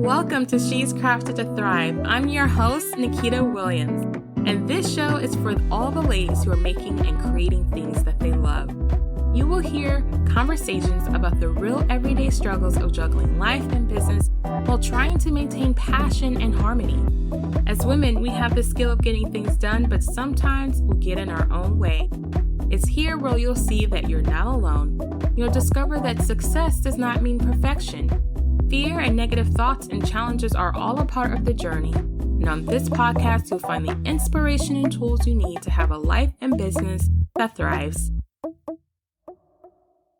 Welcome to She's Crafted to Thrive. I'm your host, Nikita Williams, and this show is for all the ladies who are making and creating things that they love. You will hear conversations about the real everyday struggles of juggling life and business while trying to maintain passion and harmony. As women, we have the skill of getting things done, but sometimes we get in our own way. It's here where you'll see that you're not alone. You'll discover that success does not mean perfection. Fear and negative thoughts and challenges are all a part of the journey. And on this podcast, you'll find the inspiration and tools you need to have a life and business that thrives.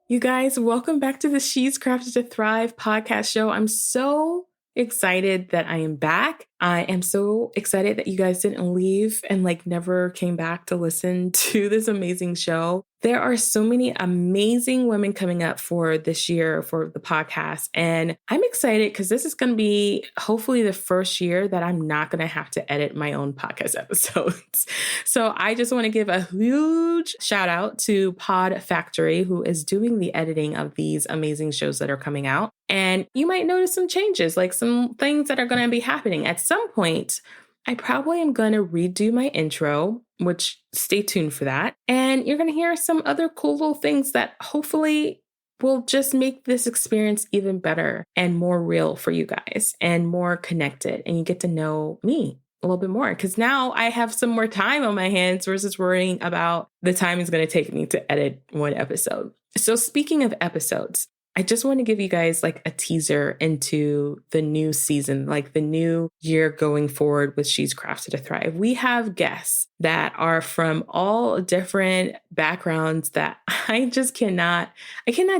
You guys, welcome back to the She's Crafted to Thrive podcast show. I'm so excited that I am back. I am so excited that you guys didn't leave and never came back to listen to this amazing show. There are so many amazing women coming up for this year for the podcast. And I'm excited because this is going to be hopefully the first year that I'm not going to have to edit my own podcast episodes. So I just want to give a huge shout out to Pod Factory, who is doing the editing of these amazing shows that are coming out. And you might notice some changes, like some things that are going to be happening. At some point, I probably am going to redo my intro, which stay tuned for that. And you're going to hear some other cool little things that hopefully will just make this experience even better and more real for you guys and more connected. And you get to know me a little bit more because now I have some more time on my hands versus worrying about the time it's going to take me to edit one episode. So speaking of episodes, I just want to give you guys a teaser into the new season, the new year going forward with She's Crafted to Thrive. We have guests that are from all different backgrounds that I cannot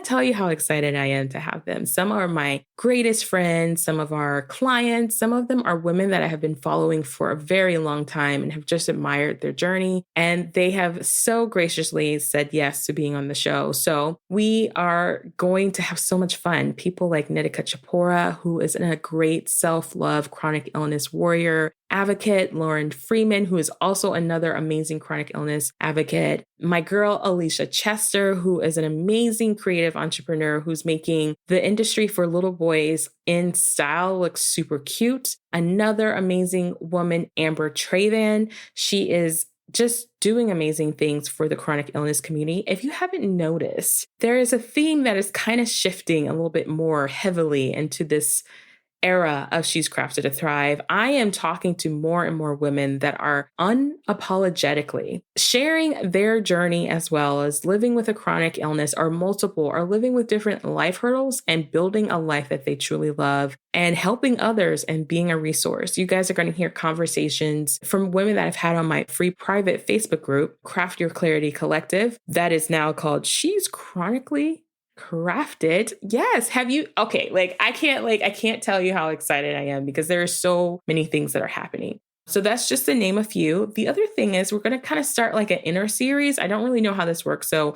tell you how excited I am to have them. Some are my greatest friends, some of our clients, some of them are women that I have been following for a very long time and have just admired their journey. And they have so graciously said yes to being on the show. So we are going to have so much fun. People like Nitika Chopra, who is a great self-love chronic illness warrior advocate, Lauren Freeman, who is also another amazing chronic illness advocate, my girl Alicia Chester, who is an amazing creative entrepreneur who's making the industry for little boys in style look super cute. Another amazing woman, Amber Traven. She is just doing amazing things for the chronic illness community. If you haven't noticed, there is a theme that is kind of shifting a little bit more heavily into this era of She's Crafted to Thrive. I am talking to more and more women that are unapologetically sharing their journey as well as living with a chronic illness or multiple or living with different life hurdles and building a life that they truly love and helping others and being a resource. You guys are going to hear conversations from women that I've had on my free private Facebook group, Craft Your Clarity Collective, that is now called She's Chronically Crafted. Yes. Have you? Okay. I can't tell you how excited I am because there are so many things that are happening. So that's just to name a few. The other thing is we're going to kind of start an inner series. I don't really know how this works. So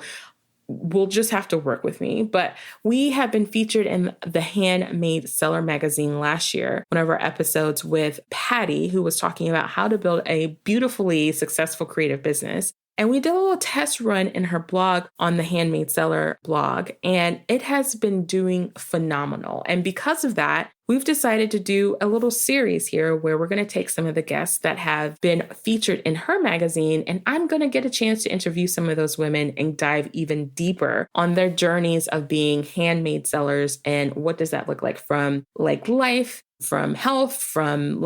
we'll just have to work with me. But we have been featured in the Handmade Seller magazine last year, one of our episodes with Patty, who was talking about how to build a beautifully successful creative business. And we did a little test run in her blog on the Handmade Seller blog, and it has been doing phenomenal. And because of that, we've decided to do a little series here where we're going to take some of the guests that have been featured in her magazine, and I'm going to get a chance to interview some of those women and dive even deeper on their journeys of being handmade sellers and what does that look like from life, from health, from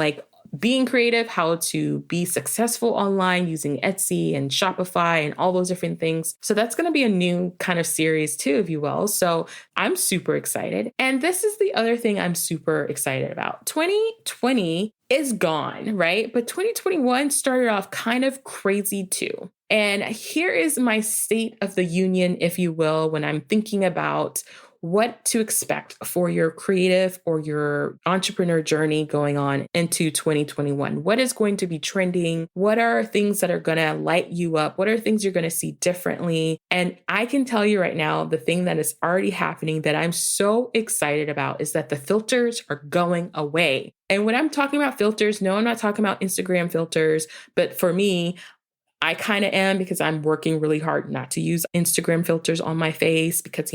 being creative, how to be successful online using Etsy and Shopify and all those different things. So that's going to be a new kind of series too, if you will. So I'm super excited. And this is the other thing I'm super excited about. 2020 is gone, right? But 2021 started off kind of crazy too. And here is my state of the union, if you will, when I'm thinking about what to expect for your creative or your entrepreneur journey going on into 2021. What is going to be trending? What are things that are going to light you up? What are things you're going to see differently? And I can tell you right now, the thing that is already happening that I'm so excited about is that the filters are going away. And when I'm talking about filters, no, I'm not talking about Instagram filters, but for me, I kind of am because I'm working really hard not to use Instagram filters on my face because,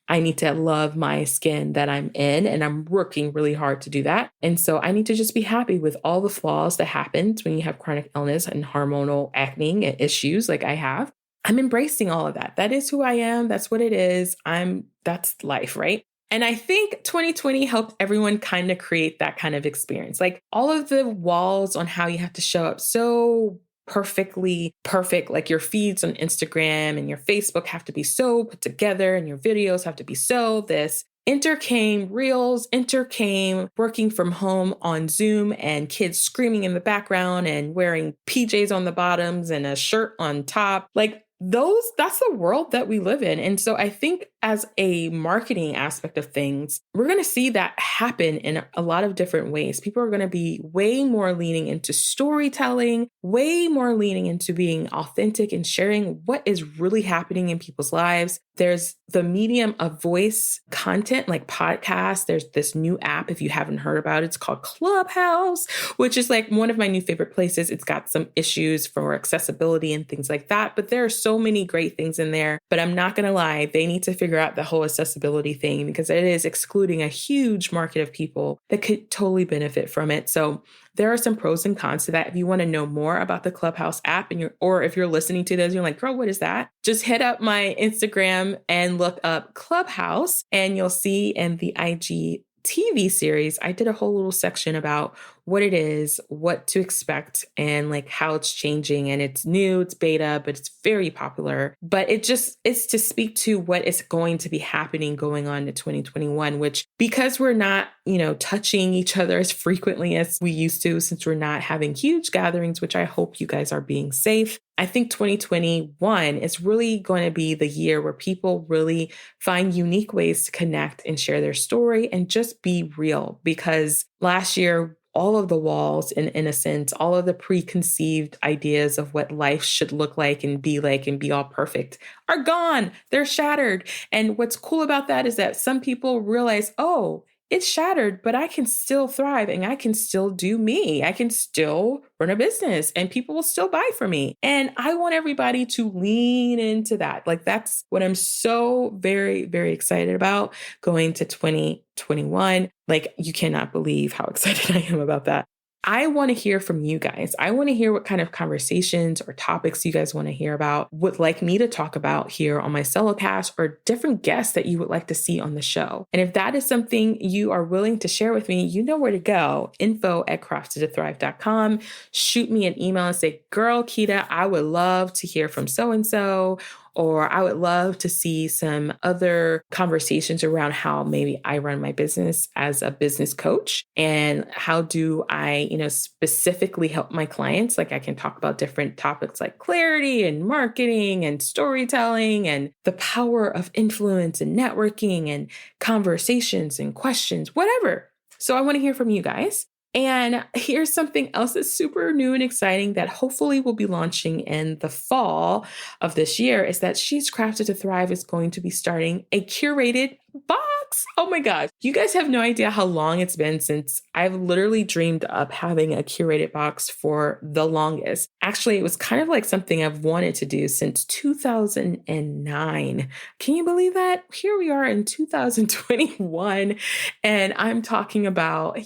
I need to love my skin that I'm in, and I'm working really hard to do that. And so I need to just be happy with all the flaws that happens when you have chronic illness and hormonal acne and issues like I have. I'm embracing all of that. That is who I am. That's what it is. That's life, right? And I think 2020 helped everyone kind of create that kind of experience. Like all of the walls on how you have to show up so perfectly perfect, like your feeds on Instagram and your Facebook have to be so put together and your videos have to be so this. Enter came reels, enter came working from home on Zoom and kids screaming in the background and wearing PJs on the bottoms and a shirt on top. Like that's the world that we live in. And so I think as a marketing aspect of things, we're going to see that happen in a lot of different ways. People are going to be way more leaning into storytelling, way more leaning into being authentic and sharing what is really happening in people's lives. There's the medium of voice content like podcasts. There's this new app, if you haven't heard about it, it's called Clubhouse, which is like one of my new favorite places. It's got some issues for accessibility and things like that, but there are so many great things in there. But I'm not going to lie, they need to figure out the whole accessibility thing because it is excluding a huge market of people that could totally benefit from it. So there are some pros and cons to that. If you want to know more about the Clubhouse app or if you're listening to this, you're like, girl, what is that? Just hit up my Instagram and look up Clubhouse and you'll see in the IG TV series, I did a whole little section about what it is, what to expect, and like how it's changing. And it's new, it's beta, but it's very popular. But it's to speak to what is going to be happening going on to 2021, which because we're not, touching each other as frequently as we used to, since we're not having huge gatherings, which I hope you guys are being safe. I think 2021 is really going to be the year where people really find unique ways to connect and share their story and just be real. Because last year, all of the walls and innocence, all of the preconceived ideas of what life should look like and be all perfect are gone. They're shattered. And what's cool about that is that some people realize, oh, it's shattered, but I can still thrive and I can still do me. I can still run a business and people will still buy from me. And I want everybody to lean into that. Like that's what I'm so very, very excited about going to 2021. Like you cannot believe how excited I am about that. I want to hear from you guys. I want to hear what kind of conversations or topics you guys want to hear about, would like me to talk about here on my Solocast, or different guests that you would like to see on the show. And if that is something you are willing to share with me, you know where to go. info@craftedtothrive.com. Shoot me an email and say, girl, Keita, I would love to hear from so-and-so, or I would love to see some other conversations around how maybe I run my business as a business coach and how do I, specifically help my clients. Like I can talk about different topics like clarity and marketing and storytelling and the power of influence and networking and conversations and questions, whatever. So I want to hear from you guys. And here's something else that's super new and exciting that hopefully will be launching in the fall of this year is that She's Crafted to Thrive is going to be starting a curated box. Oh my God. You guys have no idea how long it's been since I've literally dreamed up having a curated box for the longest. Actually, it was kind of like something I've wanted to do since 2009. Can you believe that? Here we are in 2021 and I'm talking about,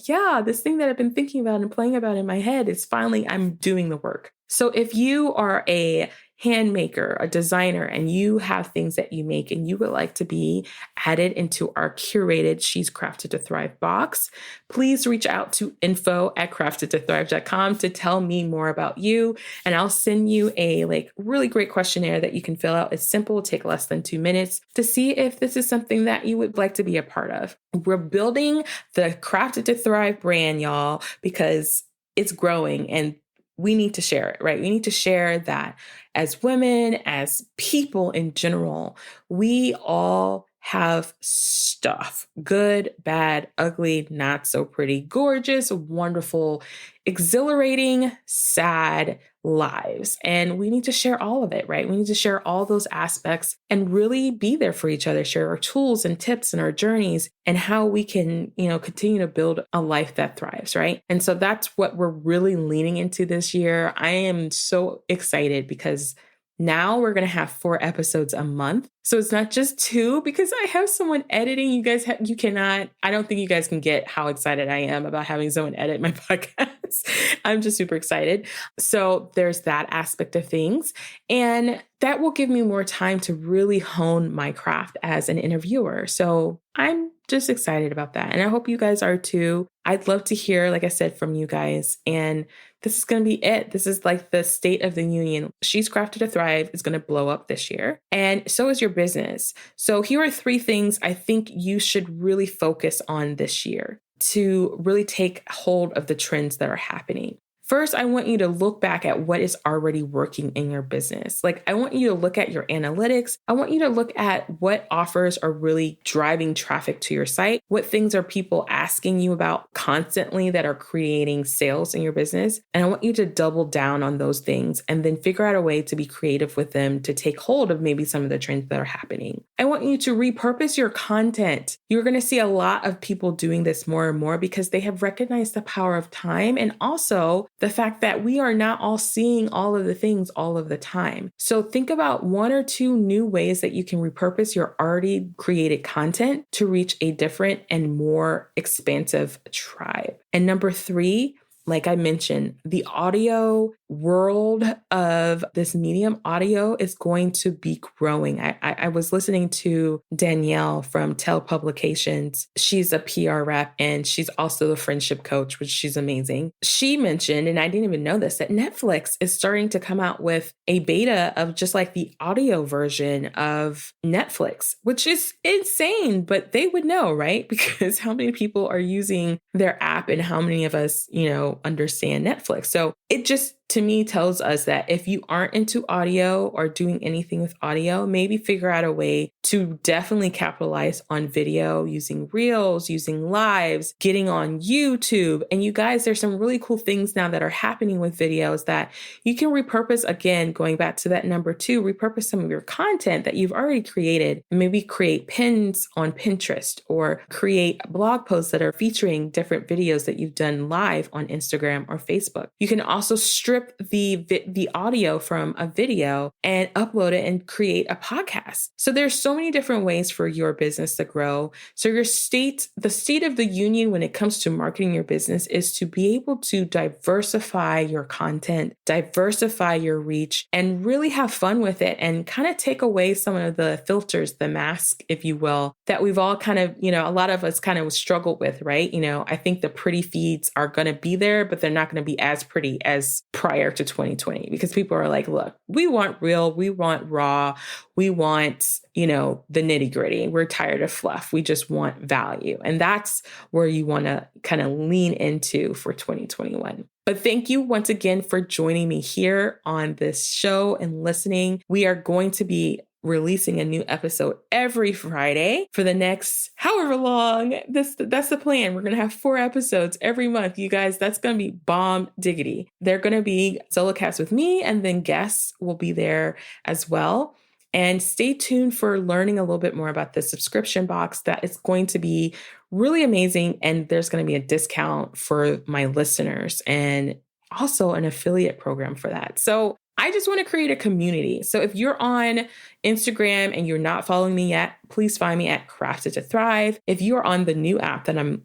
this thing that I've been thinking about and playing about in my head is finally, I'm doing the work. So if you are a hand maker, a designer, and you have things that you make and you would like to be added into our curated She's Crafted to Thrive box, please reach out to info@craftedtothrive.com to tell me more about you. And I'll send you a really great questionnaire that you can fill out. It's simple, it'll take less than 2 minutes to see if this is something that you would like to be a part of. We're building the Crafted to Thrive brand, y'all, because it's growing and we need to share it, right? We need to share that as women, as people in general, we all have stuff, good, bad, ugly, not so pretty, gorgeous, wonderful, exhilarating, sad lives. And we need to share all of it, right? We need to share all those aspects and really be there for each other, share our tools and tips and our journeys and how we can, continue to build a life that thrives, right? And so that's what we're really leaning into this year. I am so excited because Now we're going to have 4 episodes a month. So it's not just 2 because I have someone editing. You guys, you cannot, I don't think you guys can get how excited I am about having someone edit my podcast. I'm just super excited. So there's that aspect of things. And that will give me more time to really hone my craft as an interviewer. So I'm just excited about that. And I hope you guys are too. I'd love to hear, like I said, from you guys. And this is going to be it. This is like the state of the union. She's Crafted to Thrive is going to blow up this year. And so is your business. So here are 3 things I think you should really focus on this year to really take hold of the trends that are happening. First, I want you to look back at what is already working in your business. Like, I want you to look at your analytics. I want you to look at what offers are really driving traffic to your site. What things are people asking you about constantly that are creating sales in your business? And I want you to double down on those things and then figure out a way to be creative with them to take hold of maybe some of the trends that are happening. I want you to repurpose your content. You're going to see a lot of people doing this more and more because they have recognized the power of time and also the fact that we are not all seeing all of the things all of the time. So think about 1 or 2 new ways that you can repurpose your already created content to reach a different and more expansive tribe. And number 3, like I mentioned, the audio world of this medium audio is going to be growing. I was listening to Danielle from Tell Publications. She's a PR rep and she's also a friendship coach, which she's amazing. She mentioned, and I didn't even know this, that Netflix is starting to come out with a beta of just like the audio version of Netflix, which is insane, but they would know, right? Because how many people are using their app and how many of us, understand Netflix. So it just, to me, tells us that if you aren't into audio or doing anything with audio, maybe figure out a way to definitely capitalize on video using Reels, using lives, getting on YouTube. And you guys, there's some really cool things now that are happening with videos that you can repurpose. Again, going back to that number 2, repurpose some of your content that you've already created. Maybe create pins on Pinterest or create blog posts that are featuring different videos that you've done live on Instagram or Facebook. You can also strip the audio from a video and upload it and create a podcast. So there's so many different ways for your business to grow. So the state of the union when it comes to marketing your business is to be able to diversify your content, diversify your reach, and really have fun with it and kind of take away some of the filters, the mask, if you will, that we've all kind of, a lot of us kind of struggled with, right? I think the pretty feeds are going to be there, but they're not going to be as pretty as prior to 2020 because people are like, look, we want real, we want raw, we want, the nitty gritty. We're tired of fluff. We just want value. And that's where you want to kind of lean into for 2021. But thank you once again for joining me here on this show and listening. We are going to be releasing a new episode every Friday for the next however long. That's the plan. We're going to have 4 episodes every month. You guys, that's going to be bomb diggity. They're going to be solo casts with me and then guests will be there as well. And stay tuned for learning a little bit more about the subscription box. That is going to be really amazing. And there's going to be a discount for my listeners and also an affiliate program for that. So I just want to create a community. So if you're on Instagram and you're not following me yet, please find me at Crafted to Thrive. If you're on the new app that I'm,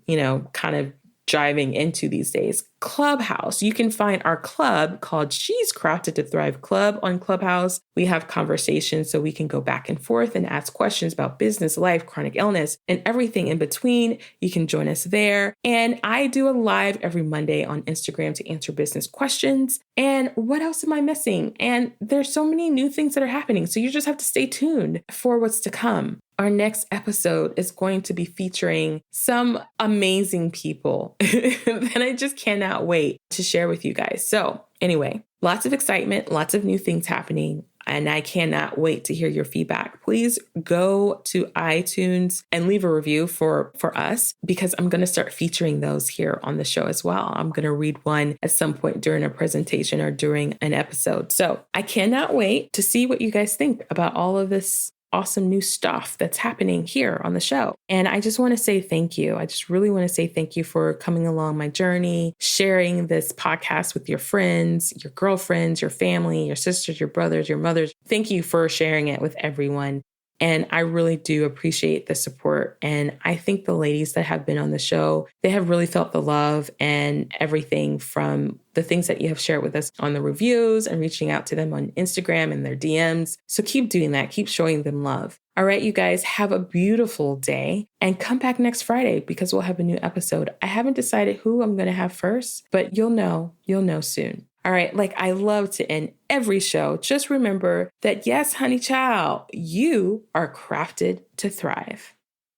kind of driving into these days, Clubhouse. You can find our club called She's Crafted to Thrive Club on Clubhouse. We have conversations so we can go back and forth and ask questions about business, life, chronic illness, and everything in between. You can join us there. And I do a live every Monday on Instagram to answer business questions. And what else am I missing? And there's so many new things that are happening. So you just have to stay tuned for what's to come. Our next episode is going to be featuring some amazing people that I just cannot wait to share with you guys. So anyway, lots of excitement, lots of new things happening, and I cannot wait to hear your feedback. Please go to iTunes and leave a review for us because I'm going to start featuring those here on the show as well. I'm going to read one at some point during a presentation or during an episode. So I cannot wait to see what you guys think about all of this awesome new stuff that's happening here on the show. And I just want to say thank you. I just really want to say thank you for coming along my journey, sharing this podcast with your friends, your girlfriends, your family, your sisters, your brothers, your mothers. Thank you for sharing it with everyone. And I really do appreciate the support. And I think the ladies that have been on the show, they have really felt the love and everything from the things that you have shared with us on the reviews and reaching out to them on Instagram and their DMs. So keep doing that. Keep showing them love. All right, you guys, have a beautiful day and come back next Friday because we'll have a new episode. I haven't decided who I'm going to have first, but you'll know soon. All right, like I love to end every show. Just remember that, yes, honey child, you are crafted to thrive.